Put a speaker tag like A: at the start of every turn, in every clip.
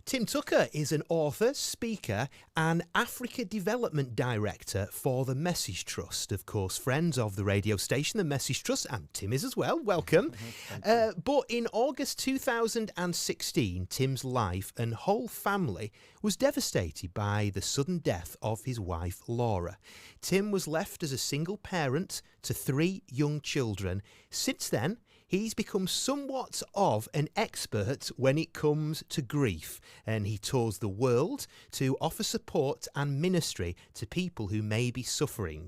A: Tim Tucker is an author, speaker and Africa Development Director for the Message Trust. Of course, friends of the radio station, the Message Trust, and Tim is as well. Welcome. But in August 2016, Tim's life and whole family was devastated by the sudden death of his wife, Laura. Tim was left as a single parent to 3 young children. Since then, he's become somewhat of an expert when it comes to grief, and he tours the world to offer support and ministry to people who may be suffering.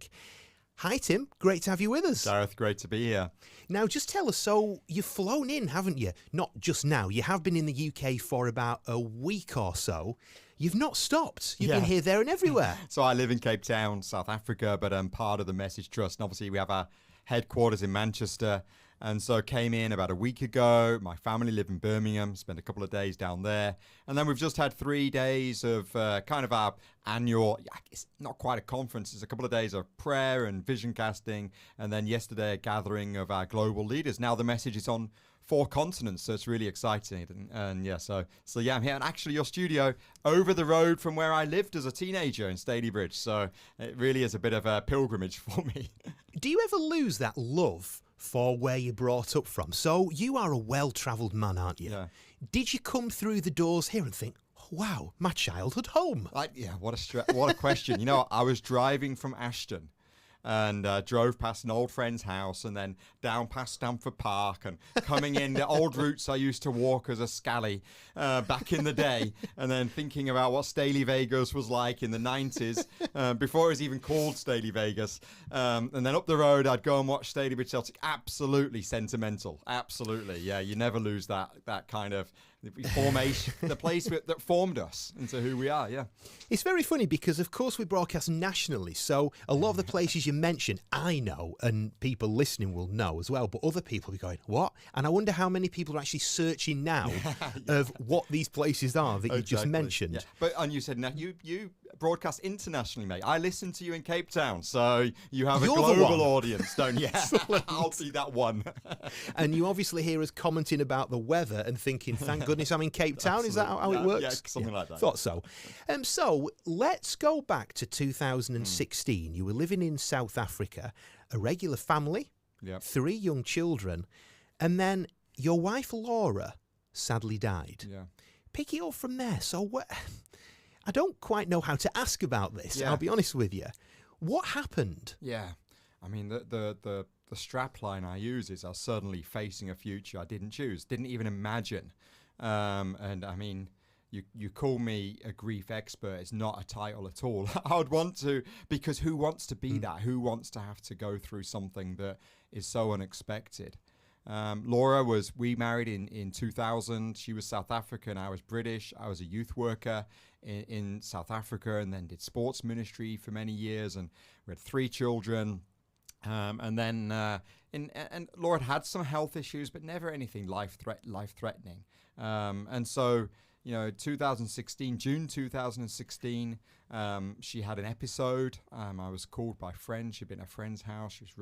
A: Hi Tim, great to have you with us.
B: Gareth, great to be here.
A: Now just tell us, so you've flown in, haven't you? Not just now, you have been in the UK for about a week or so. You've not stopped. You've been here, there and everywhere.
B: So I live in Cape Town, South Africa, but I'm part of the Message Trust, and obviously we have our headquarters in Manchester. And so came in about a week ago. My family live in Birmingham, spent a couple of days down there. And then we've just had 3 days of kind of our annual, it's not quite a conference, it's a couple of days of prayer and vision casting. And then yesterday, a gathering of our global leaders. Now the message is on 4 continents, so it's really exciting. And so I'm here. And actually your studio over the road from where I lived as a teenager in Stalybridge. So it really is a bit of a pilgrimage for me.
A: Do you ever lose that love for where you're brought up from? So you are a well-travelled man, aren't you?
B: Yeah.
A: Did you come through the doors here and think, wow, my childhood home?
B: What a question. You know, I was driving from Ashton and drove past an old friend's house and then down past Stamford Park and coming in the old routes I used to walk as a scally back in the day, and then thinking about what Staley Vegas was like in the 90s before it was even called Staley Vegas, and then up the road I'd go and watch Stalybridge Celtic. Absolutely sentimental, absolutely. Yeah, you never lose that kind of formation, the place that formed us into who we are. Yeah,
A: it's very funny because of course we broadcast nationally, so a lot of the places you mention I know and people listening will know as well, but other people will be going, what? And I wonder how many people are actually searching now of what these places are that you just mentioned.
B: Yeah. But and you said you broadcast internationally, mate. I listen to you in Cape Town, so you have a global audience, don't you? I'll see that one.
A: And you obviously hear us commenting about the weather and thinking, thank goodness I'm in Cape Town. Is that how it works?
B: Yeah, something like that.
A: Thought so. So let's go back to 2016. You were living in South Africa, a regular family, 3 young children, and then your wife Laura sadly died.
B: Yeah.
A: Pick it up from there. So I don't quite know how to ask about this. I'll be honest with you. What happened?
B: Yeah, I mean the strap line I use is, "I'm certainly facing a future I didn't choose, didn't even imagine." And I mean, you call me a grief expert. It's not a title at all. I would want to, because who wants to be that? Who wants to have to go through something that is so unexpected? Laura we married in 2000. She was South African, I was British. I was a youth worker in South Africa and then did sports ministry for many years, and we had 3 children. And then and Laura had some health issues, but never anything life-threatening. And so, you know, June 2016, she had an episode. I was called by friends. She'd been at a friend's house. She was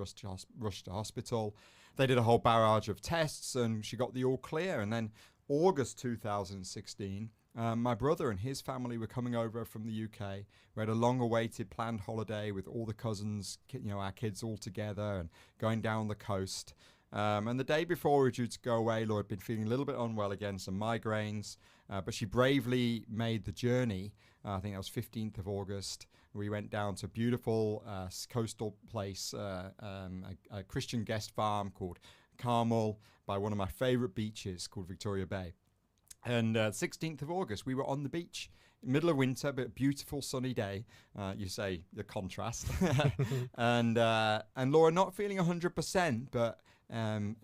B: rushed to hospital. They did a whole barrage of tests, and she got the all clear. And then August 2016, my brother and his family were coming over from the UK. We had a long-awaited planned holiday with all the cousins, our kids all together, and going down the coast. And the day before we were due to go away, Laura had been feeling a little bit unwell again, some migraines, but she bravely made the journey. I think that was 15th of August. We went down to a beautiful coastal place, a Christian guest farm called Carmel, by one of my favorite beaches called Victoria Bay. And 16th of August, we were on the beach, middle of winter, but beautiful sunny day. You say the contrast. And Laura not feeling 100%, but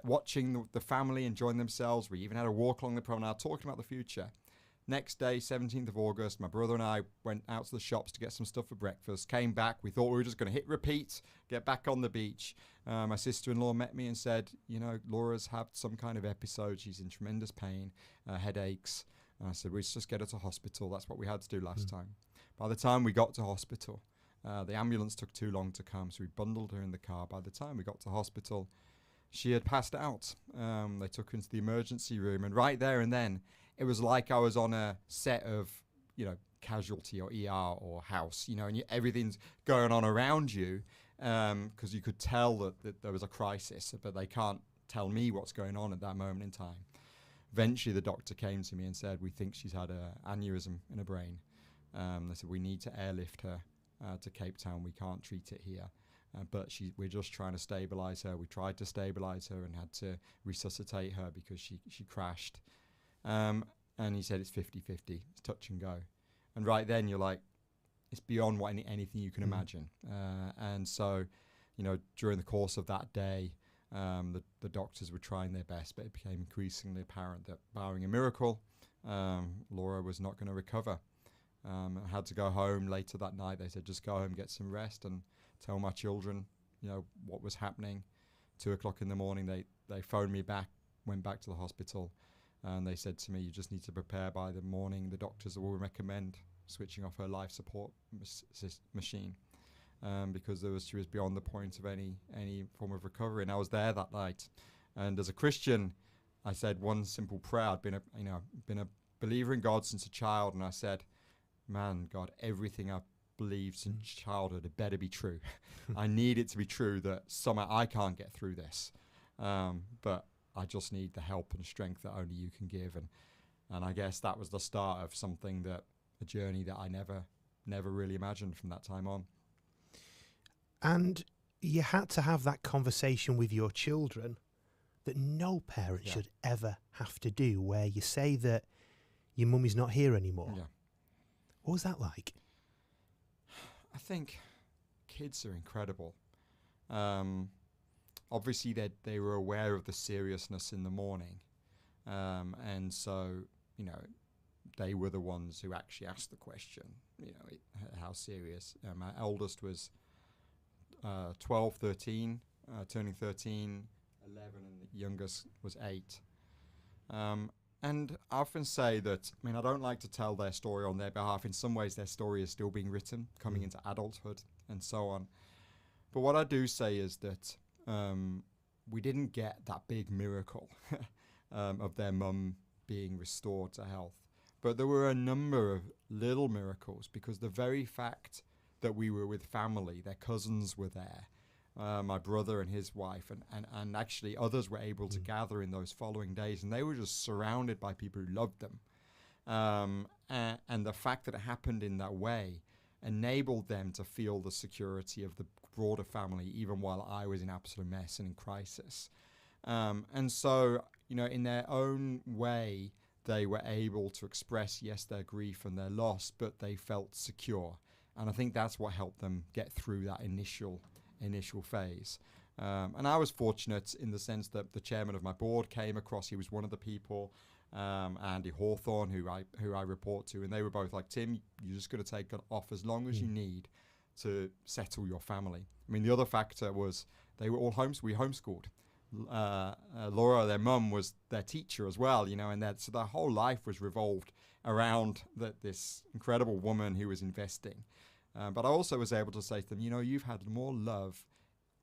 B: watching the family enjoying themselves. We even had a walk along the promenade talking about the future. Next day, 17th of August, my brother and I went out to the shops to get some stuff for breakfast, came back. We thought we were just going to hit repeat, get back on the beach. My sister-in-law met me and said, Laura's had some kind of episode. She's in tremendous pain, headaches. And I said, let's just get her to hospital. That's what we had to do last time. By the time we got to hospital, the ambulance took too long to come, so we bundled her in the car. By the time we got to hospital, she had passed out. They took her into the emergency room, and right there and then, it was like I was on a set of, Casualty or ER or House, and everything's going on around you, because you could tell that there was a crisis, but they can't tell me what's going on at that moment in time. Eventually, the doctor came to me and said, "We think she's had an aneurysm in her brain." They said, "We need to airlift her to Cape Town. We can't treat it here. But we're just trying to stabilize her." We tried to stabilize her and had to resuscitate her because she crashed. And he said it's 50-50. It's touch and go. And right then you're like, it's beyond what anything you can imagine. And so, during the course of that day, the doctors were trying their best, but it became increasingly apparent that, barring a miracle, Laura was not going to recover. I had to go home later that night. They said, just go home, get some rest, and tell my children, what was happening. 2:00 in the morning, they phoned me back, went back to the hospital, and they said to me, "You just need to prepare by the morning. The doctors will recommend switching off her life support machine, because she was beyond the point of any form of recovery." And I was there that night. And as a Christian, I said one simple prayer. I'd been a believer in God since a child, and I said, "Man, God, everything I've believed since childhood, it better be true. I need it to be true that somehow I can't get through this. But I just need the help and strength that only you can give." And I guess that was the start of a journey that I never really imagined from that time on.
A: And you had to have that conversation with your children that no parent should ever have to do, where you say that your mum is not here anymore.
B: Yeah.
A: What was that like?
B: I think kids are incredible. Obviously, they were aware of the seriousness in the morning. And so, they were the ones who actually asked the question, how serious. My eldest was 12, 13, turning 13, 11, and the youngest was 8. And I often say that, I don't like to tell their story on their behalf. In some ways, their story is still being written, coming into adulthood and so on. But what I do say is that we didn't get that big miracle of their mum being restored to health. But there were a number of little miracles, because the very fact that we were with family, their cousins were there, my brother and his wife, and actually others were able to gather in those following days, and they were just surrounded by people who loved them. And the fact that it happened in that way enabled them to feel the security of the broader family, even while I was in absolute mess and in crisis. And so, in their own way, they were able to express, yes, their grief and their loss, but they felt secure. And I think that's what helped them get through that initial phase. And I was fortunate in the sense that the chairman of my board came across. He was one of the people, Andy Hawthorne, who I report to, and they were both like, "Tim, you're just going to take it off as long as you need to settle your family." The other factor was they were all we homeschooled. Laura, their mum, was their teacher as well, and so their whole life was revolved around this incredible woman who was investing. But I also was able to say to them, you've had more love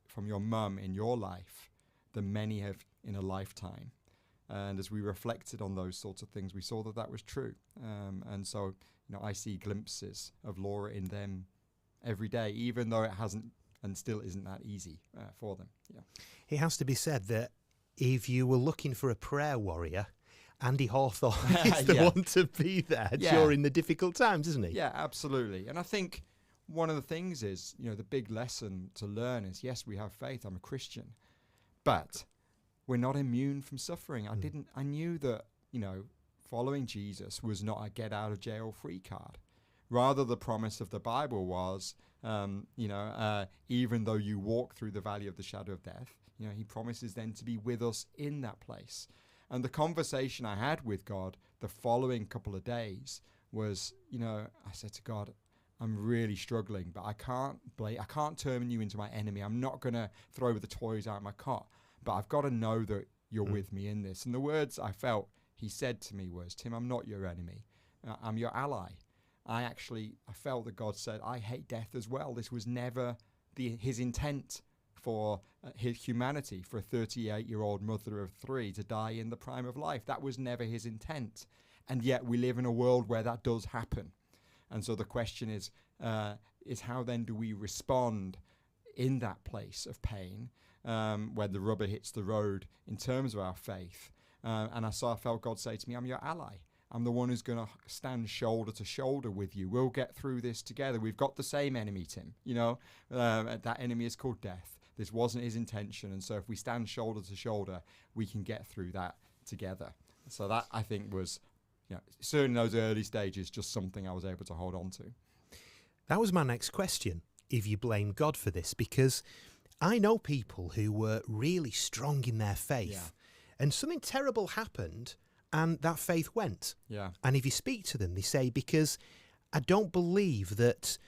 B: from your mum in your life than many have in a lifetime. And as we reflected on those sorts of things, we saw that was true. And so, I see glimpses of Laura in them every day, even though it hasn't and still isn't that easy for them. Yeah.
A: It has to be said that if you were looking for a prayer warrior, Andy Hawthorne is the one to be there during the difficult times, isn't he?
B: Yeah, absolutely. And I think one of the things is, the big lesson to learn is, yes, we have faith. I'm a Christian, but we're not immune from suffering. I knew that, following Jesus was not a get out of jail free card. Rather, the promise of the Bible was, even though you walk through the valley of the shadow of death, he promises then to be with us in that place. And the conversation I had with God the following couple of days was, I said to God, I'm really struggling, but I can't turn you into my enemy. I'm not going to throw the toys out of my cot, but I've got to know that you're with me in this. And the words I felt he said to me was, "Tim, I'm not your enemy. I'm your ally." I felt that God said, I hate death as well. This was never his intent for his humanity, for a 38-year-old mother of 3 to die in the prime of life. That was never his intent. and yet we live in a world where that does happen. And so the question is how then do we respond in that place of pain, where the rubber hits the road in terms of our faith? And I felt God say to me, I'm your ally. I'm the one who's going to stand shoulder to shoulder with you. We'll get through this together. We've got the same enemy, Tim. That enemy is called death. This wasn't his intention. And so if we stand shoulder to shoulder, we can get through that together. So that, I think, was, certainly in those early stages, just something I was able to hold on to.
A: That was my next question, if you blame God for this, because I know people who were really strong in their faith, and something terrible happened, and that faith went.
B: Yeah.
A: And if you speak to them, they say, because I don't believe that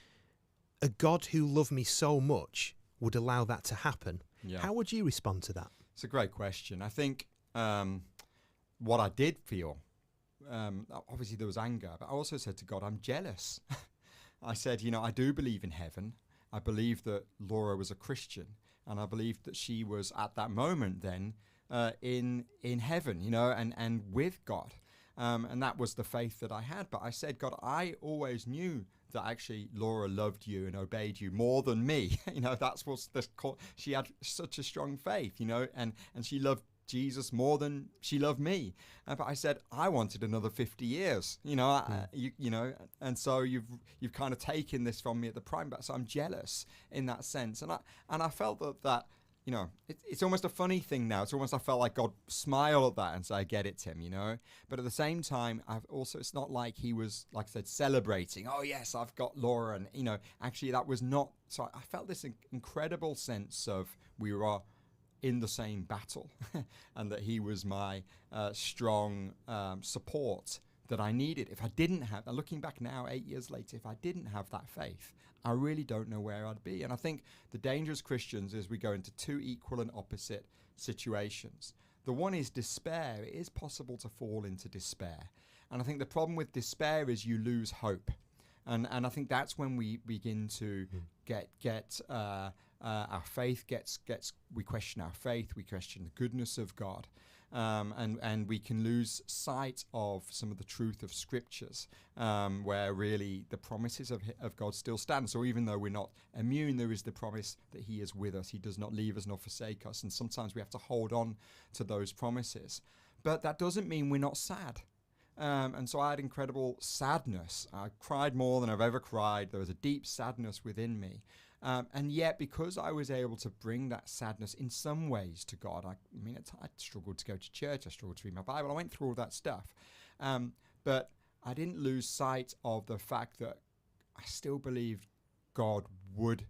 A: a God who loved me so much would allow that to happen.
B: Yeah.
A: How would you respond to that?
B: It's a great question. I think what I did feel, obviously there was anger, but I also said to God, I'm jealous. I said, I do believe in heaven. I believe that Laura was a Christian, and I believed that she was at that moment then in heaven, and with God. And that was the faith that I had. But I said, God, I always knew that actually Laura loved you and obeyed you more than me. That's what's she had such a strong faith, and she loved Jesus more than she loved me. But I said, I wanted another 50 years, and so you've kind of taken this from me at the prime, but so I'm jealous in that sense. And I felt that it's almost a funny thing now. It's almost, I felt like God smiled at that and said, I get it, Tim, But at the same time, it's not like he was, like I said, celebrating, oh yes, I've got Laura. And, actually that was not, so I felt this incredible sense of we were in the same battle and that he was my strong support that I needed. If I didn't have, and looking back now, 8 years later, if I didn't have that faith, I really don't know where I'd be. And I think the danger as Christians is we go into two equal and opposite situations. The one is despair. It is possible to fall into despair. And I think the problem with despair is you lose hope. And I think that's when we begin to get our faith we question our faith, we question the goodness of God. And we can lose sight of some of the truth of scriptures, where really the promises of God still stand. So even though we're not immune, there is the promise that he is with us. He does not leave us nor forsake us. And sometimes we have to hold on to those promises. But that doesn't mean we're not sad. And so I had incredible sadness. I cried more than I've ever cried. There was a deep sadness within me. And yet, because I was able to bring that sadness in some ways to God, I struggled to go to church, I struggled to read my Bible, I went through all that stuff. But I didn't lose sight of the fact that I still believed God would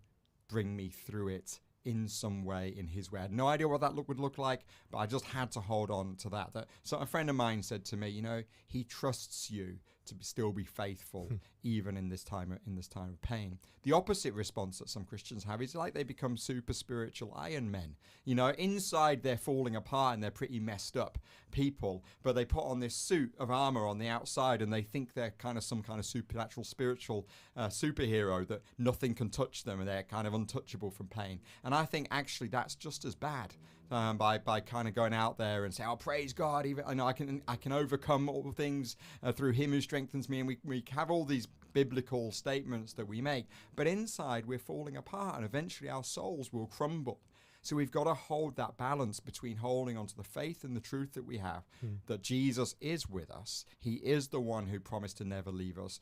B: bring me through it in some way, in his way. I had no idea what that would look like, but I just had to hold on to that. So a friend of mine said to me, he trusts you to still be faithful even in this time of pain. The opposite response that some Christians have is like they become super spiritual Iron Men. Inside they're falling apart and they're pretty messed up people, but they put on this suit of armor on the outside and they think they're kind of some kind of supernatural spiritual superhero that nothing can touch them and they're kind of untouchable from pain. And I think actually that's just as bad. By kind of going out there and say, oh, praise God, even I can overcome all things through him who strengthens me. And we have all these biblical statements that we make, but inside we're falling apart and eventually our souls will crumble. So we've got to hold that balance between holding on to the faith and the truth that we have, that Jesus is with us. He is the one who promised to never leave us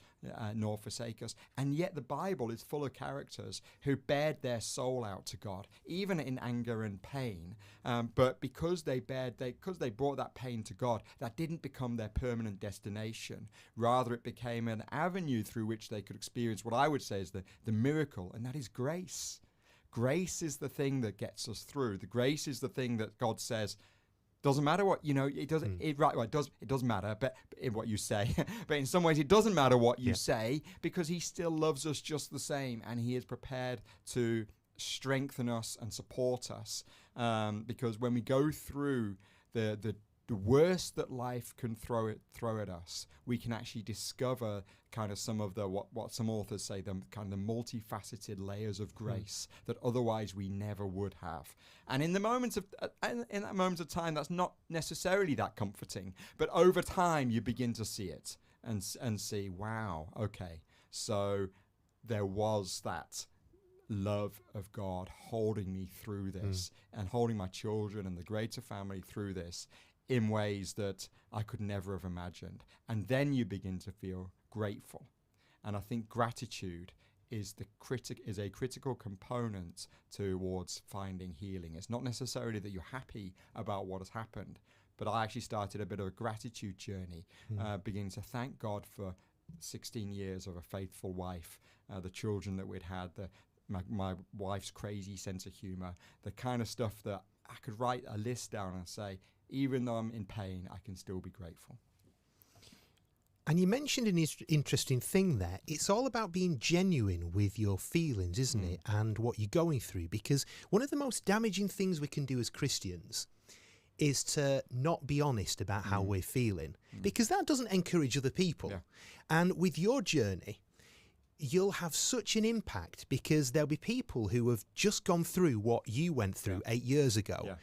B: nor forsake us. And yet the Bible is full of characters who bared their soul out to God, even in anger and pain. But because they brought that pain to God, that didn't become their permanent destination. Rather, it became an avenue through which they could experience what I would say is the miracle, and that is grace. Grace is the thing that gets us through. The grace is the thing that God says, doesn't matter what, it doesn't, it does matter, but in what you say, but in some ways it doesn't matter what you say, because he still loves us just the same. And he is prepared to strengthen us and support us. Because when we go through the the worst that life can throw at us, we can actually discover kind of some of the what some authors say, the kind of the multifaceted layers of grace that otherwise we never would have. And in the moments of in that moment of time, that's not necessarily that comforting, but over time you begin to see it and see, wow, okay, so there was that love of God holding me through this and holding my children and the greater family through this in ways that I could never have imagined. And then you begin to feel grateful. And I think gratitude is a critical component towards finding healing. It's not necessarily that you're happy about what has happened, but I actually started a bit of a gratitude journey, beginning to thank God for 16 years of a faithful wife, the children that we'd had, my wife's crazy sense of humor, the kind of stuff that I could write a list down and say, even though I'm in pain, I can still be grateful.
A: And you mentioned an interesting thing there. It's all about being genuine with your feelings, isn't it? And what you're going through. Because one of the most damaging things we can do as Christians is to not be honest about how we're feeling. Because that doesn't encourage other people. Yeah. And with your journey, you'll have such an impact because there'll be people who have just gone through what you went through 8 years ago. Yeah.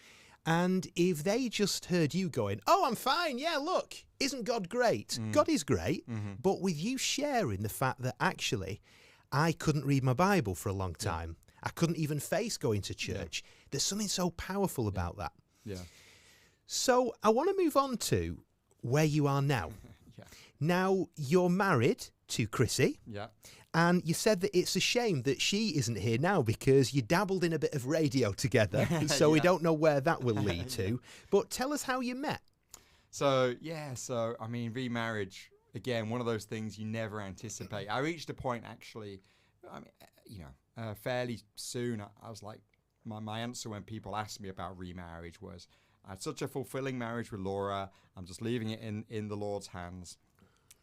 A: And if they just heard you going, oh, I'm fine, yeah, look, isn't God great? God is great. But with you sharing the fact that actually I couldn't read my Bible for a long time. I couldn't even face going to church. There's something so powerful about that. Yeah. So I want to move on to where you are now. Now, you're married to Chrissy. Yeah. And you said that it's a shame that she isn't here now because you dabbled in a bit of radio together. So we don't know where that will lead to. But tell us how you met.
B: So I mean, remarriage, again, one of those things you never anticipate. I reached a point, actually, I mean, fairly soon. I was like, my answer when people asked me about remarriage was, I had such a fulfilling marriage with Laura. I'm just leaving it in the Lord's hands.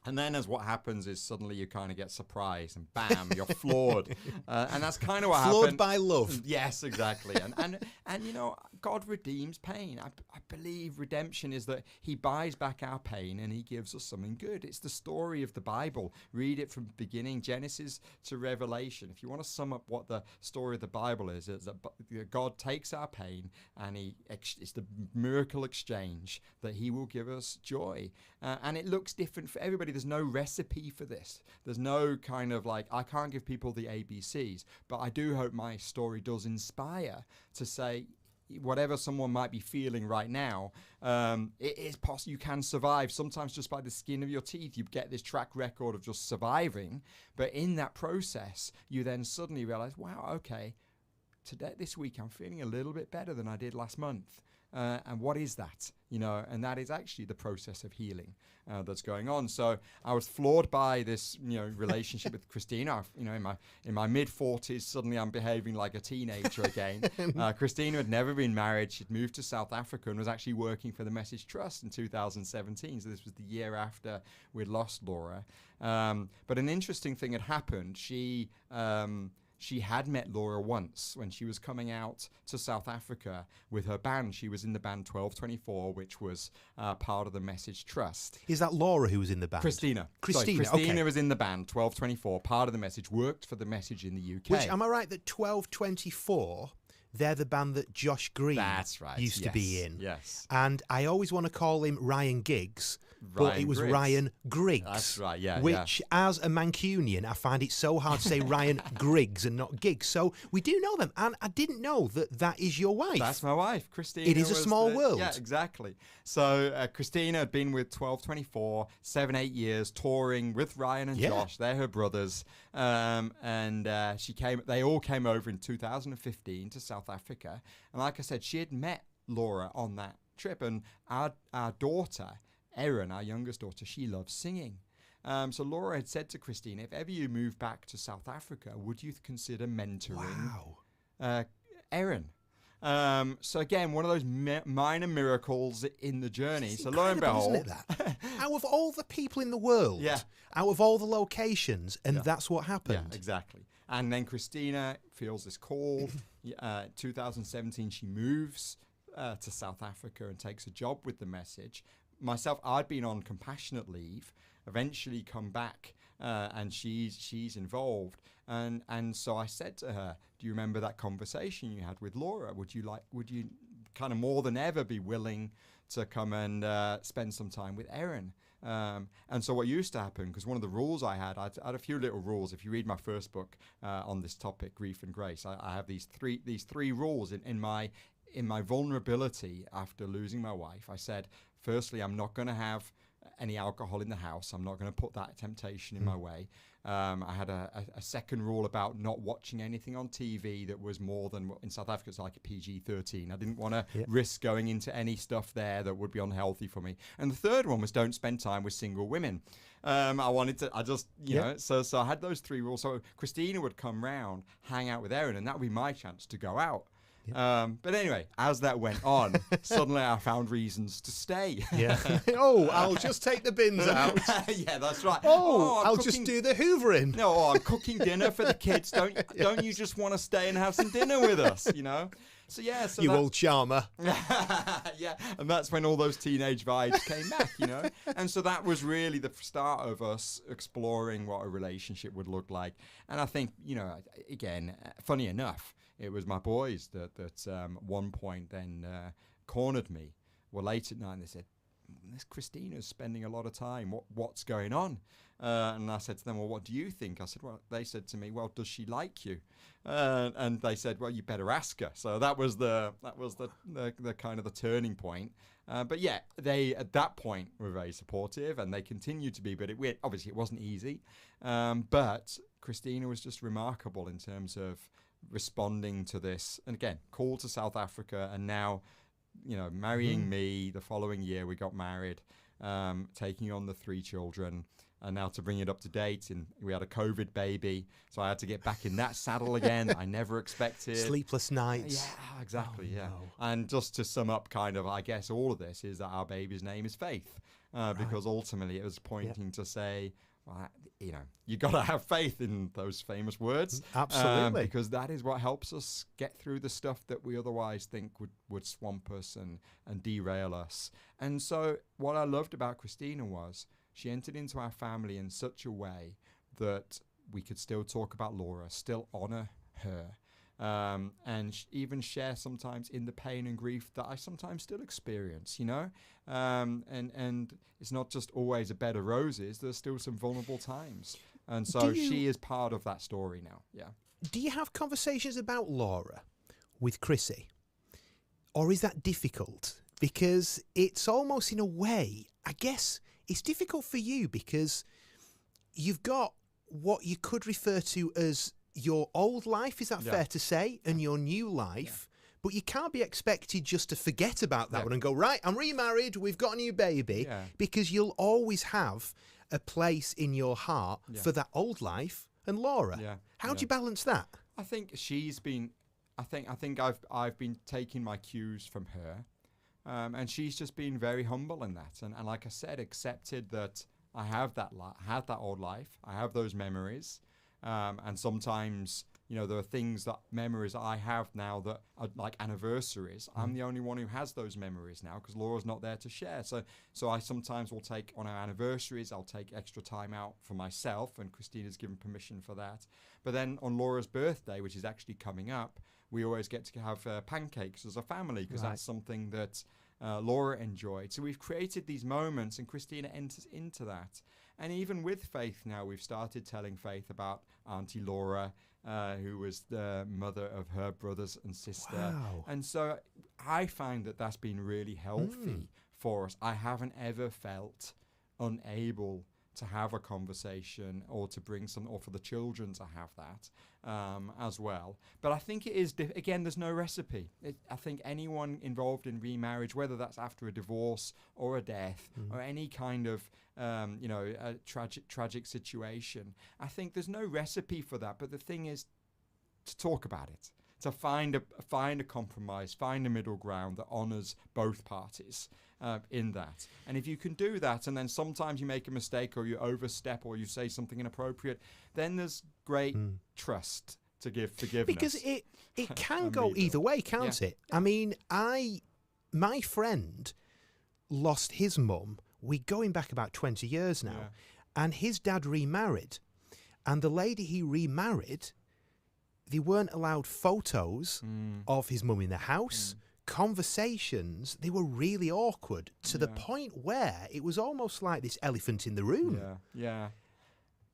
B: And then as what happens is suddenly you kind of get surprised and bam, you're floored. And that's kind of what happened.
A: Floored by love.
B: Yes, exactly. And you know, God redeems pain. I believe redemption is that he buys back our pain and he gives us something good. It's the story of the Bible. Read it from beginning, Genesis to Revelation. If you want to sum up what the story of the Bible is that God takes our pain and it's the miracle exchange that he will give us joy. And it looks different for everybody. There's no recipe for this. There's no kind of like, I can't give people the ABCs, but I do hope my story does inspire to say, whatever someone might be feeling right now, it is possible. You can survive, sometimes just by the skin of your teeth. You get this track record of just surviving, but in that process, you then suddenly realize, wow, okay, this week I'm feeling a little bit better than I did last month. And what is that? You know, and that is actually the process of healing that's going on. So I was floored by this, relationship with Christina. In my mid-40s, suddenly I'm behaving like a teenager again. Christina had never been married. She'd moved to South Africa and was actually working for the Message Trust in 2017. So this was the year after we'd lost Laura. But an interesting thing had happened. She had met Laura once when she was coming out to South Africa with her band. She was in the band 1224, which was part of the Message Trust.
A: Is that Laura who was in the band?
B: Christina.
A: Christina okay.
B: was in the band 1224, part of the Message, worked for the Message in the UK.
A: Which, am I right that 1224... they're the band that Josh Green used to be in.
B: Yes.
A: And I always want to call him Ryan Giggs, but it was
B: Griggs.
A: Ryan Griggs.
B: That's right, yeah.
A: Which, as a Mancunian, I find it so hard to say Ryan Griggs and not Giggs. So we do know them. And I didn't know that is your wife.
B: That's my wife, Christina.
A: It is a small world.
B: Yeah, exactly. So Christina had been with 1224, 7-8 years, touring with Ryan and Josh. They're her brothers. They all came over in 2015 to South Africa. And like I said, she had met Laura on that trip. And our daughter, Erin, our youngest daughter, she loves singing. So Laura had said to Christina, if ever you move back to South Africa, would you consider mentoring Erin? So again, one of those minor miracles in the journey.
A: It's
B: so lo and behold,
A: isn't it, that? Out of all the people in the world, out of all the locations, and that's what happened.
B: Yeah, exactly. And then Christina feels this call. 2017, she moves to South Africa and takes a job with the message. Myself, I'd been on compassionate leave, eventually come back, and she's involved. And so I said to her, do you remember that conversation you had with Laura? Would you kind of more than ever be willing to come and spend some time with Erin? And so what used to happen, because one of the rules I had a few little rules. If you read my first book on this topic, Grief and Grace, I have these three rules in my vulnerability after losing my wife. I said, firstly, I'm not going to have any alcohol in the house. I'm not going to put that temptation in my way. I had a second rule about not watching anything on TV that was more than, in South Africa it's like a PG-13. I didn't want to risk going into any stuff there that would be unhealthy for me. And the third one was don't spend time with single women. So I had those three rules. So Christina would come round, hang out with Erin, and that would be my chance to go out. But anyway, as that went on, suddenly I found reasons to stay.
A: Oh, I'll just take the bins out.
B: Yeah, that's right.
A: I'll just do the hoovering.
B: No, I'm cooking dinner for the kids. Don't you just want to stay and have some dinner with us? So you
A: old charmer.
B: Yeah, and that's when all those teenage vibes came back. And so that was really the start of us exploring what a relationship would look like. And I think, again, funny enough, it was my boys that one point then cornered me. Well, late at night, they said, this Christina's spending a lot of time. What's going on? And I said to them, well, what do you think? I said, well, they said to me, well, does she like you? And they said, well, you better ask her. So that was the kind of the turning point. But yeah, they at that point were very supportive, and they continued to be. But obviously it wasn't easy. But Christina was just remarkable in terms of responding to this, and again, call to South Africa, and now, marrying me. The following year, we got married, taking on the 3 children, and now to bring it up to date, and we had a COVID baby, so I had to get back in that saddle again. I never expected.
A: Sleepless nights.
B: Yeah, exactly. No. And just to sum up, kind of, I guess all of this is that our baby's name is Faith, because ultimately it was pointing to say, well, you got to have faith in those famous words.
A: Absolutely.
B: Because that is what helps us get through the stuff that we otherwise think would swamp us and derail us. And so what I loved about Christina was she entered into our family in such a way that we could still talk about Laura, still honor her, and even share sometimes in the pain and grief that I sometimes still experience, and it's not just always a bed of roses. There's still some vulnerable times. And so she is part of that story now. Yeah.
A: Do you have conversations about Laura with Chrissy? Or is that difficult? Because it's almost, in a way, I guess it's difficult for you because you've got what you could refer to as your old life, is that fair to say, and your new life, but you can't be expected just to forget about that one and go, right, I'm remarried, we've got a new baby, because you'll always have a place in your heart for that old life and Laura. How do you balance that?
B: I think she's been, I think I've been taking my cues from her, and she's just been very humble in that, and like I said, accepted that I have that old life, I have those memories. And sometimes, there are memories I have now that are like anniversaries. I'm the only one who has those memories now because Laura's not there to share. So I sometimes will take, on our anniversaries, I'll take extra time out for myself, and Christina's given permission for that. But then on Laura's birthday, which is actually coming up, we always get to have pancakes as a family because that's something that Laura enjoyed. So we've created these moments, and Christina enters into that. And even with Faith now, we've started telling Faith about Auntie Laura, who was the mother of her brothers and sister.
A: Wow.
B: And so I find that that's been really healthy for us. I haven't ever felt unable to have a conversation or to bring some, or for the children to have that as well. But I think it is, again, there's no recipe. I think anyone involved in remarriage, whether that's after a divorce or a death or any kind of, a tragic situation, I think there's no recipe for that. But the thing is to talk about it, to find a compromise, find a middle ground that honors both parties in that. And if you can do that, and then sometimes you make a mistake or you overstep or you say something inappropriate, then there's great trust to give forgiveness.
A: Because it can go either way, can't it? I mean, my friend lost his mum. We're going back about 20 years now. And his dad remarried. And the lady he remarried, they weren't allowed photos of his mum in the house. Conversations, they were really awkward to the point where it was almost like this elephant in the room.
B: Yeah.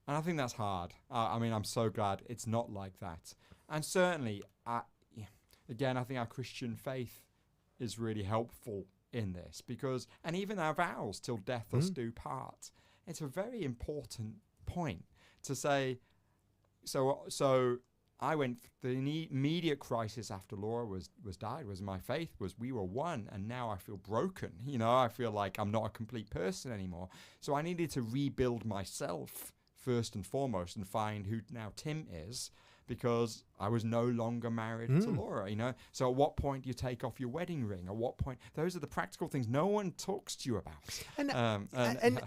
B: And I think that's hard. I mean, I'm so glad it's not like that. And certainly, again, I think our Christian faith is really helpful in this because, and even our vows till death us do part, it's a very important point to say, so I went, the immediate crisis after Laura was died was my faith was we were one, and now I feel broken. I feel like I'm not a complete person anymore. So I needed to rebuild myself first and foremost and find who now Tim is, because I was no longer married to Laura, So at what point do you take off your wedding ring? At what point? Those are the practical things no one talks to you about.
A: And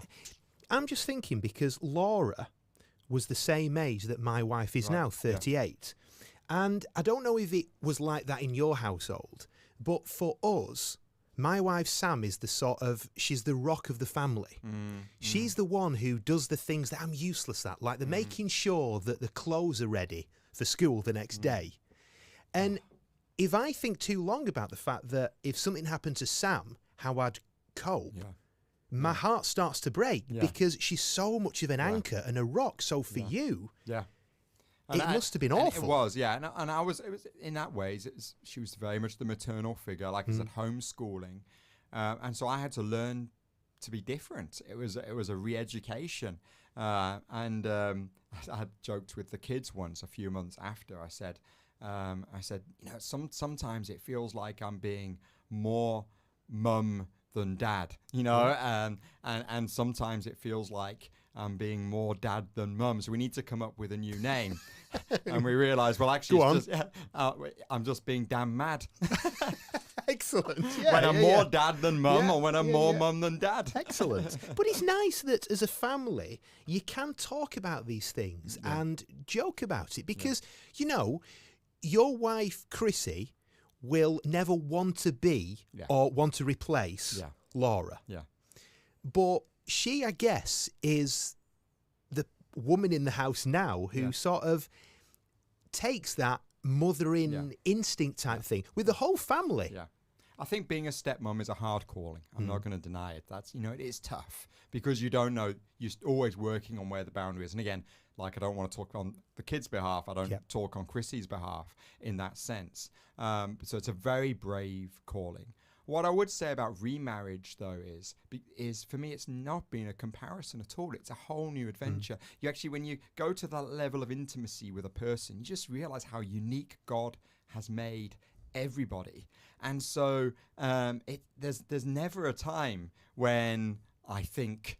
A: I'm just thinking, because Laura was the same age that my wife is now, 38. And I don't know if it was like that in your household, but for us, my wife Sam is she's the rock of the family. She's the one who does the things that I'm useless at, like the making sure that the clothes are ready for school the next day. And if I think too long about the fact that if something happened to Sam, how I'd cope, my heart starts to break because she's so much of an anchor and a rock. So for you, it must have been awful.
B: It was, and it was in that ways. She was very much the maternal figure, like I said, homeschooling, and so I had to learn to be different. It was a re-education, and I had joked with the kids once a few months after. I said, sometimes it feels like I'm being more mum than dad, and sometimes it feels like I'm being more dad than mum. So we need to come up with a new name. And we realised, well, actually, I'm just being damn mad.
A: Excellent.
B: When I'm more dad than mum, or when I'm more mum than dad.
A: Excellent. But it's nice that as a family, you can talk about these things and joke about it because, your wife, Chrissy, will never want to be or want to replace Laura. But she, I guess, is the woman in the house now who sort of takes that mothering instinct type thing with the whole family.
B: I think being a stepmom is a hard calling. I'm not going to deny it. That's, it is tough because you don't know, you're always working on where the boundary is. And again, like I don't want to talk on the kids' behalf. I don't talk on Chrissy's behalf in that sense. So it's a very brave calling. What I would say about remarriage, though, is for me, it's not been a comparison at all. It's a whole new adventure. You actually, when you go to that level of intimacy with a person, you just realize how unique God has made everybody. And so there's never a time when I think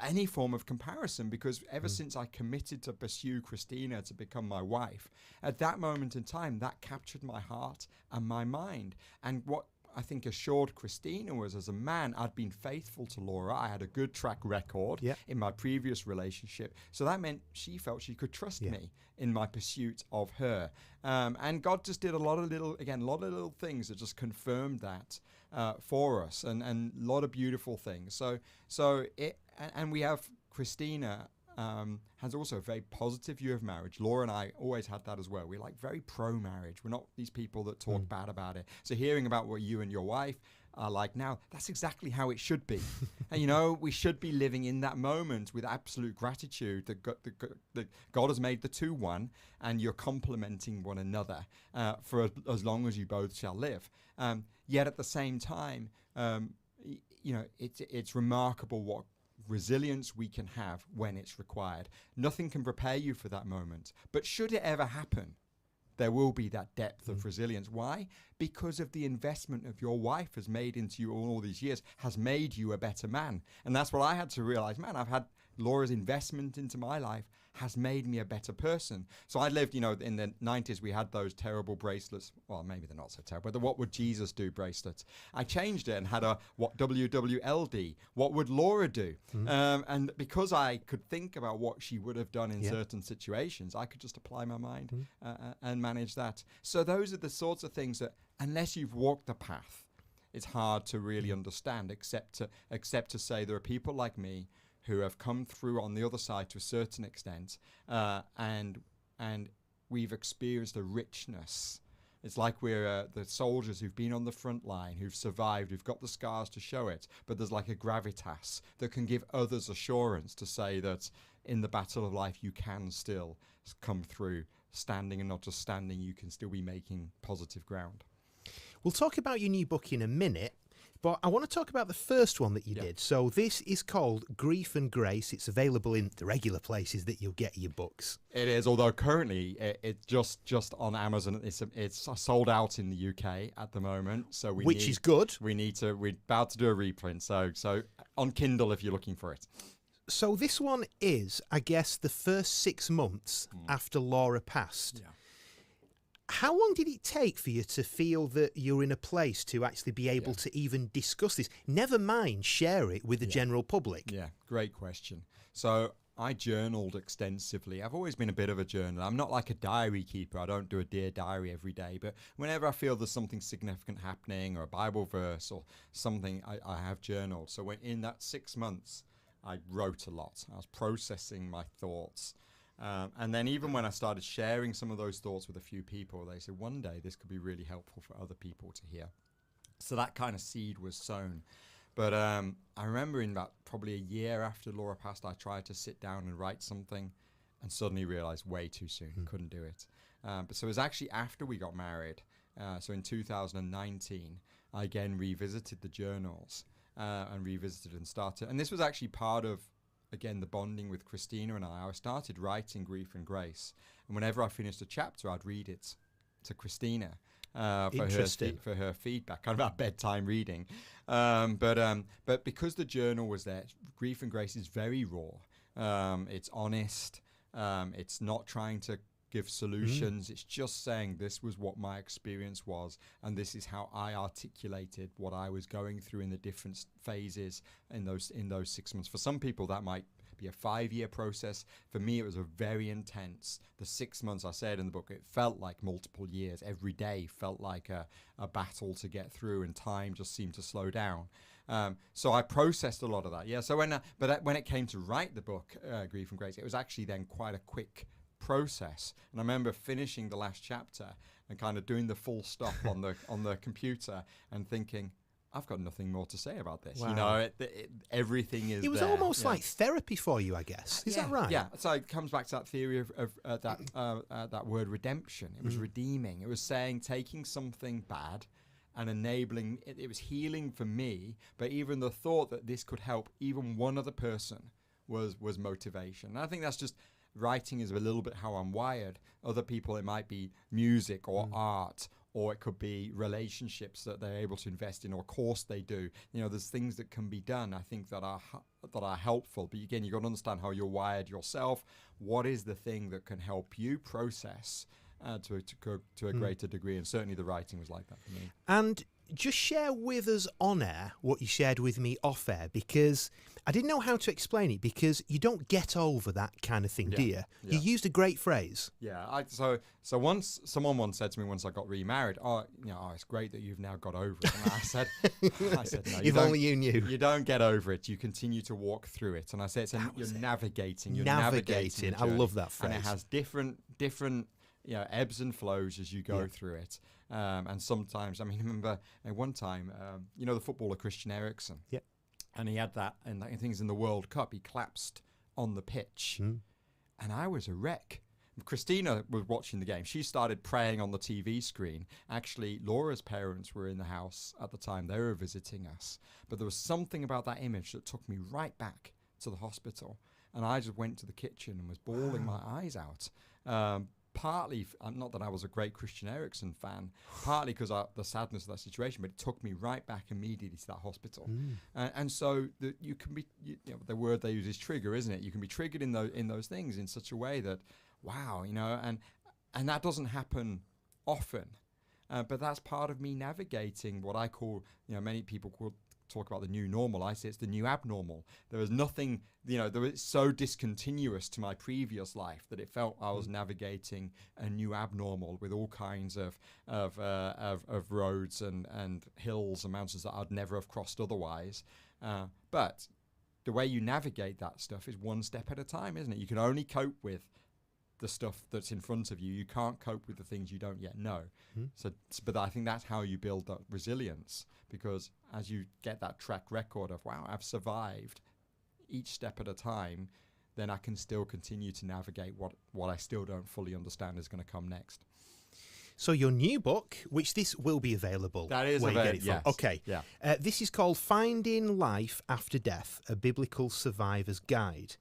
B: any form of comparison, because ever since I committed to pursue Christina to become my wife, at that moment in time, that captured my heart and my mind. And what I think assured Christina was, as a man, I'd been faithful to Laura. I had a good track record in my previous relationship. So that meant she felt she could trust me in my pursuit of her. And God just did a lot of little things that just confirmed that for us, and a lot of beautiful things. And we have Christina has also a very positive view of marriage. Laura and I always had that as well. We're like very pro-marriage. We're not these people that talk bad about it. So hearing about what you and your wife are like now, that's exactly how it should be. And we should be living in that moment with absolute gratitude that God has made the two one, and you're complementing one another for as long as you both shall live. Yet at the same time, it's remarkable what resilience we can have when it's required. Nothing can prepare you for that moment. But should it ever happen, there will be that depth of resilience. Why? Because of the investment of your wife has made into you all these years, has made you a better man. And that's what I had to realize. Man, I've had Laura's investment into my life has made me a better person. So I lived, in the 90s, we had those terrible bracelets. Well, maybe they're not so terrible, but the What Would Jesus Do bracelets. I changed it and had a what WWLD, what would Laura do? And because I could think about what she would have done in certain situations, I could just apply my mind and manage that. So those are the sorts of things that, unless you've walked the path, it's hard to really understand, except to say there are people like me who have come through on the other side to a certain extent, and we've experienced a richness. It's like we're the soldiers who've been on the front line, who've survived, who've got the scars to show it, but there's like a gravitas that can give others assurance to say that in the battle of life you can still come through standing, and not just standing, you can still be making positive ground.
A: We'll talk about your new book in a minute, but I want to talk about the first one that you did. So this is called Grief and Grace. It's available in the regular places that you'll get your books.
B: It is, although currently it's just on Amazon. It's sold out in the UK at the moment. So
A: which is good.
B: We're about to do a reprint. So on Kindle if you're looking for it.
A: So this one is, I guess, the first 6 months after Laura passed.
B: Yeah.
A: How long did it take for you to feel that you're in a place to actually be able to even discuss this? Never mind share it with the general public.
B: Yeah, great question. So I journaled extensively. I've always been a bit of a journaler. I'm not like a diary keeper. I don't do a Dear Diary every day. But whenever I feel there's something significant happening, or a Bible verse or something, I have journaled. So in that 6 months, I wrote a lot. I was processing my thoughts. And then even when I started sharing some of those thoughts with a few people, they said, one day this could be really helpful for other people to hear. So that kind of seed was sown. But I remember in about probably a year after Laura passed, I tried to sit down and write something and suddenly realized way too soon, couldn't do it. But so it was actually after we got married. So in 2019, I again revisited the journals and revisited and started. And this was actually part of, again, the bonding with Christina and I started writing Grief and Grace. And whenever I finished a chapter, I'd read it to Christina for her feedback, kind of our bedtime reading. But because the journal was there, Grief and Grace is very raw. It's honest. It's not trying to give solutions. It's just saying this was what my experience was, and this is how I articulated what I was going through in the different phases in those 6 months. For some people that might be a 5-year process. For me it was a very intense. The 6 months, I said in the book, it felt like multiple years. Every day felt like a battle to get through, and time just seemed to slow down. So I processed a lot of that. Yeah. So when it came to write the book, Grief and Grace, it was actually then quite a quick process. And I remember finishing the last chapter and kind of doing the full stop on the computer and thinking, I've got nothing more to say about this.
A: Wow.
B: You know, everything is.
A: It was
B: there.
A: almost like therapy for you, I guess. Is that right?
B: Yeah. So it comes back to that theory of that word redemption. It was redeeming. It was saying taking something bad and enabling it. It was healing for me, but even the thought that this could help even one other person was motivation. And I think that's just. Writing is a little bit how I'm wired. Other people, it might be music or art, or it could be relationships that they're able to invest in, or a course they do. You know, there's things that can be done, I think, that are helpful. But again, you've got to understand how you're wired yourself. What is the thing that can help you process to a greater degree? And certainly the writing was like that for me.
A: And just share with us on air what you shared with me off air, because I didn't know how to explain it, because you don't get over that kind of thing, do you?
B: Yeah.
A: You used a great phrase.
B: Yeah. So once someone said to me once I got remarried, it's great that you've now got over it. And I said, no,
A: if only you knew.
B: You don't get over it. You continue to walk through it. And I said, you're navigating. You're navigating.
A: I love that phrase.
B: And it has different ebbs and flows as you go through it. And sometimes, I remember at one time, the footballer Christian Eriksen.
A: Yeah.
B: And he had that, and things in the World Cup, he collapsed on the pitch. And I was a wreck. Christina was watching the game. She started praying on the TV screen. Actually, Laura's parents were in the house at the time. They were visiting us. But there was something about that image that took me right back to the hospital. And I just went to the kitchen and was bawling my eyes out. Partly, not that I was a great Christian Eriksen fan, partly because the sadness of that situation, but it took me right back immediately to that hospital. And so you can be, the word they use is trigger, isn't it? You can be triggered in those things in such a way that, wow, and that doesn't happen often. But that's part of me navigating what I call, many people talk about the new normal, I say it's the new abnormal. There was nothing, there was so discontinuous to my previous life that it felt I was navigating a new abnormal with all kinds of roads and hills and mountains that I'd never have crossed otherwise. But the way you navigate that stuff is one step at a time, isn't it? You can only cope with the stuff that's in front of you. You can't cope with the things you don't yet know. But I think that's how you build that resilience, because as you get that track record of, wow, I've survived each step at a time, then I can still continue to navigate what I still don't fully understand is going to come next.
A: So your new book, which this will be available.
B: That is available, yes.
A: Okay.
B: Yeah.
A: This is called Finding Life After Death, a Biblical Survivor's Guide.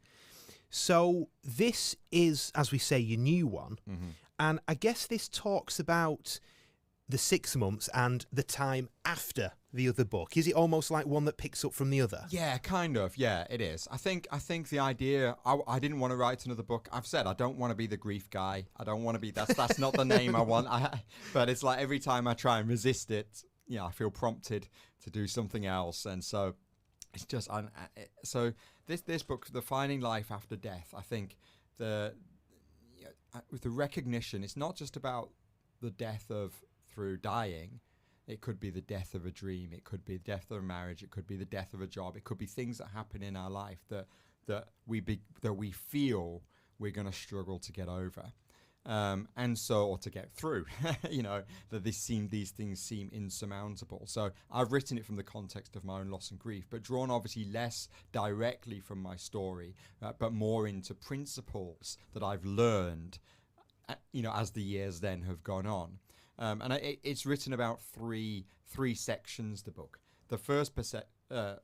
A: So this is, as we say, your new one. And I guess this talks about the 6 months and the time after the other book. Is it almost like one that picks up from the other?
B: Yeah, kind of. Yeah, it is. I think the idea, I didn't want to write another book. I've said I don't want to be the grief guy. I don't want to be, that's not the name I want. But it's like every time I try and resist it, I feel prompted to do something else. And so it's just, so this book, The Finding Life After Death, I think with the recognition, it's not just about the death through dying. It could be the death of a dream. It could be the death of a marriage. It could be the death of a job. It could be things that happen in our life that we feel we're going to struggle to get over, or to get through. That these things seem insurmountable. So I've written it from the context of my own loss and grief, but drawn obviously less directly from my story, but more into principles that I've learned, as the years then have gone on. And it's written about three sections, the book. The first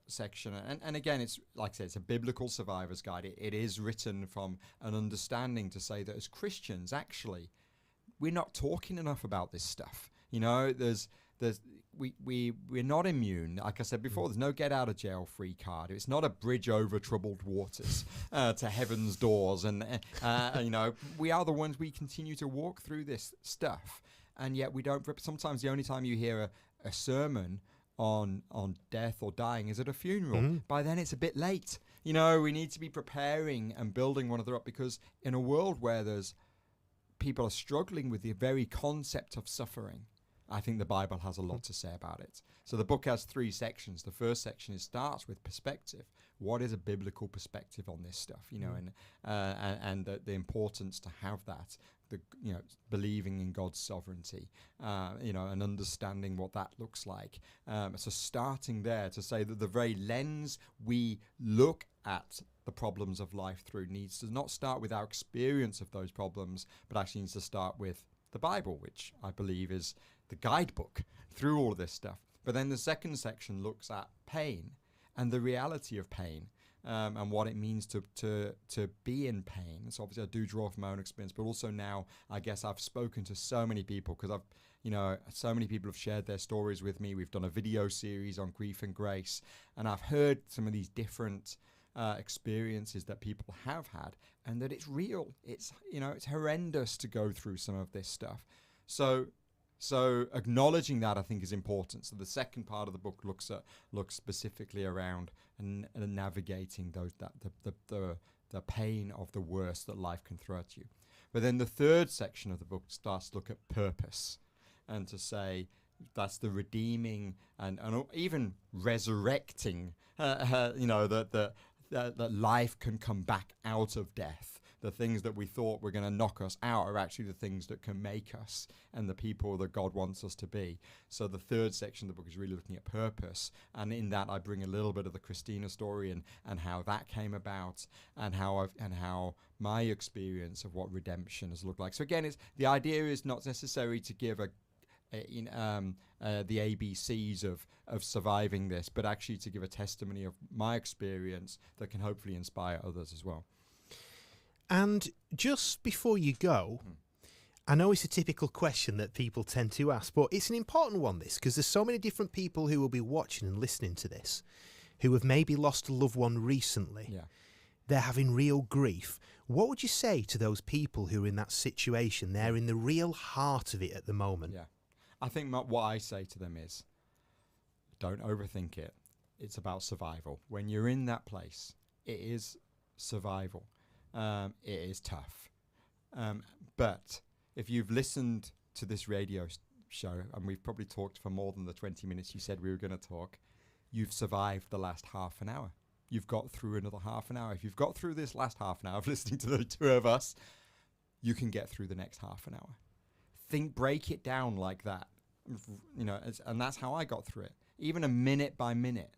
B: section, and again, it's like I said, it's a biblical survivor's guide. It is written from an understanding to say that as Christians, actually, we're not talking enough about this stuff. We're not immune. Like I said before, there's no get out of jail free card. It's not a bridge over troubled waters to heaven's doors. And we are the ones, we continue to walk through this stuff. And yet we don't. Sometimes the only time you hear a sermon on death or dying is at a funeral. By then it's a bit late. We need to be preparing and building one another up, because in a world where people are struggling with the very concept of suffering, I think the Bible has a lot to say about it. So the book has 3 sections. The first section starts with perspective. What is a biblical perspective on this stuff? And the importance to have that. Believing in God's sovereignty, and understanding what that looks like. So starting there to say that the very lens we look at the problems of life through needs to not start with our experience of those problems, but actually needs to start with the Bible, which I believe is the guidebook through all of this stuff. But then the second section looks at pain and the reality of pain. And what it means to be in pain. So obviously I do draw from my own experience, but also now I guess I've spoken to so many people, because so many people have shared their stories with me. We've done a video series on grief and grace, and I've heard some of these different experiences that people have had, and that it's real. It's horrendous to go through some of this stuff. So acknowledging that, I think, is important. So the second part of the book looks specifically around and navigating the pain of the worst that life can throw at you. But then the third section of the book starts to look at purpose, and to say that's the redeeming and even resurrecting. That life can come back out of death. The things that we thought were going to knock us out are actually the things that can make us and the people that God wants us to be. So the third section of the book is really looking at purpose. And in that, I bring a little bit of the Christina story and how that came about, and how my experience of what redemption has looked like. So again, the idea is not necessary to give the ABCs of surviving this, but actually to give a testimony of my experience that can hopefully inspire others as well.
A: And just before you go, I know it's a typical question that people tend to ask, but it's an important one, this, because there's so many different people who will be watching and listening to this who have maybe lost a loved one recently.
B: Yeah.
A: They're having real grief. What would you say to those people who are in that situation? They're in the real heart of it at the moment.
B: Yeah. I think what I say to them is, don't overthink it. it's about survival. When you're in that place, it is survival. It is tough. But if you've listened to this radio show, and we've probably talked for more than the 20 minutes you said we were going to talk, you've survived the last half an hour. You've got through another half an hour. If you've got through this last half an hour of listening to the two of us, you can get through the next half an hour. Break it down like that, and that's how I got through it. Even a minute by minute,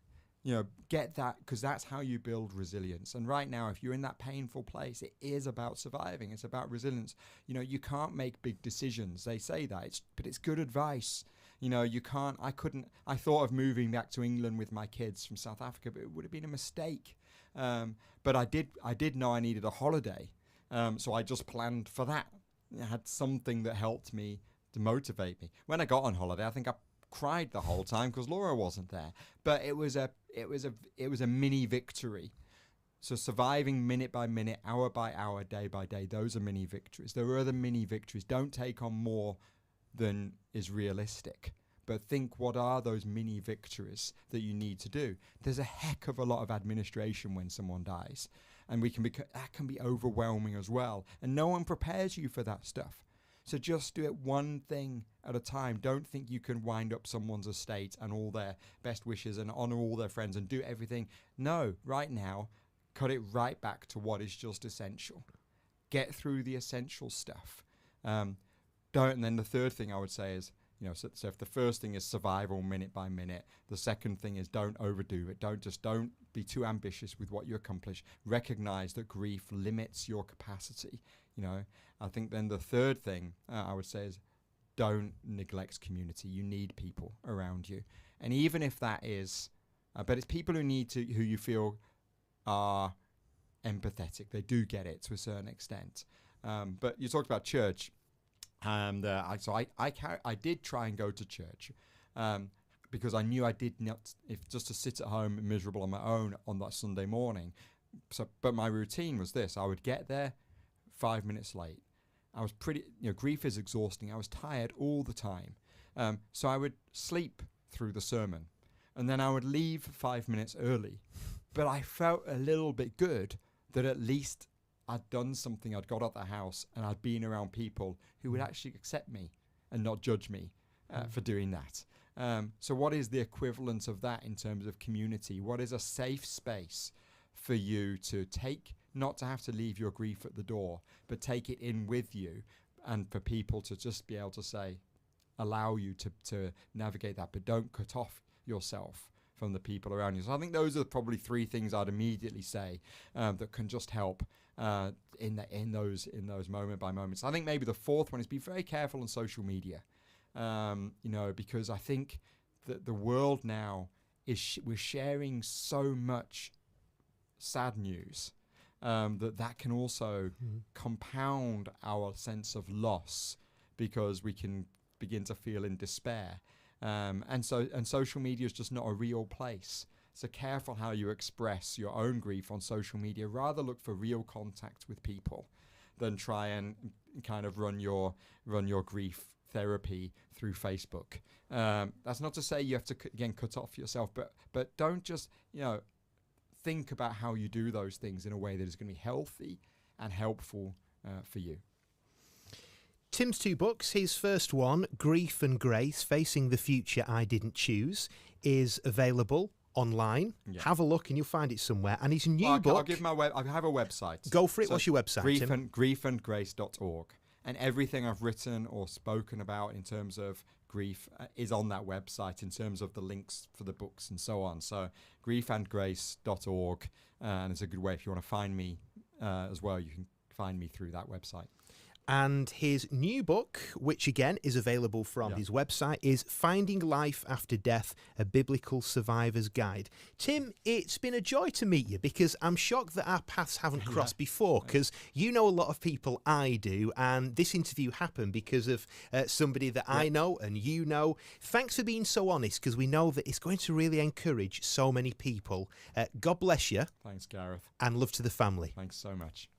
B: get that, because that's how you build resilience. And right now, if you're in that painful place, it is about surviving. It's about resilience. You can't make big decisions. They say that, but it's good advice. You can't. I thought of moving back to England with my kids from South Africa, but it would have been a mistake. But I did know I needed a holiday, so I just planned for that. I had something that helped me to motivate me. When I got on holiday, I think I cried the whole time because Laura wasn't there. But it was a mini victory. So surviving minute by minute, hour by hour, day by day, those are mini victories. There are other mini victories. Don't take on more than is realistic, but think, what are those mini victories that you need to do? There's a heck of a lot of administration when someone dies, and that can be overwhelming as well, and no one prepares you for that stuff. So just do it one thing at a time. Don't think you can wind up someone's estate and all their best wishes and honor all their friends and do everything. No, right now, cut it right back to what is just essential. Get through the essential stuff. And then the third thing I would say is, so if the first thing is survival minute by minute, the second thing is don't overdo it. Don't be too ambitious with what you accomplish. Recognize that grief limits your capacity. I think then the third thing I would say is don't neglect community. You need people around you. And even if that is, but it's people who you feel are empathetic. They do get it to a certain extent. But you talked about church. And I did try and go to church because I knew I did not, just to sit at home miserable on my own on that Sunday morning. But my routine was this: I would get there 5 minutes late. I was grief is exhausting. I was tired all the time. So I would sleep through the sermon, and then I would leave 5 minutes early. But I felt a little bit good that at least I'd done something. I'd got out the house and I'd been around people who would actually accept me and not judge me for doing that. So what is the equivalent of that in terms of community? What is a safe space for you to take, not to have to leave your grief at the door, but take it in with you, and for people to just be able to say, allow you to navigate that, but don't cut off yourself from the people around you. So I think those are probably three things I'd immediately say that can just help in those moment by moments. I think maybe the fourth one is be very careful on social media, because I think that the world now is we're sharing so much sad news that can also compound our sense of loss, because we can begin to feel in despair. And social media is just not a real place. So careful how you express your own grief on social media. Rather look for real contact with people than try and kind of run your grief therapy through Facebook. That's not to say you have to cut off yourself, but don't just think about how you do those things in a way that is going to be healthy and helpful for you.
A: Tim's two books, his first one, Grief and Grace, Facing the Future I Didn't Choose, is available online. Yeah. Have a look and you'll find it somewhere. And his new book...
B: I'll give I have a website.
A: Go for it. So what's your website,
B: griefandgrace.org. And everything I've written or spoken about in terms of grief is on that website, in terms of the links for the books and so on. So griefandgrace.org, and it's a good way if you want to find me as well. You can find me through that website.
A: And his new book, which again is available from his website, is Finding Life After Death, A Biblical Survivor's Guide. Tim, it's been a joy to meet you, because I'm shocked that our paths haven't crossed before, because you know a lot of people I do, and this interview happened because of somebody that I know and you know. Thanks for being so honest, because we know that it's going to really encourage so many people. God bless you.
B: Thanks, Gareth.
A: And love to the family.
B: Thanks so much.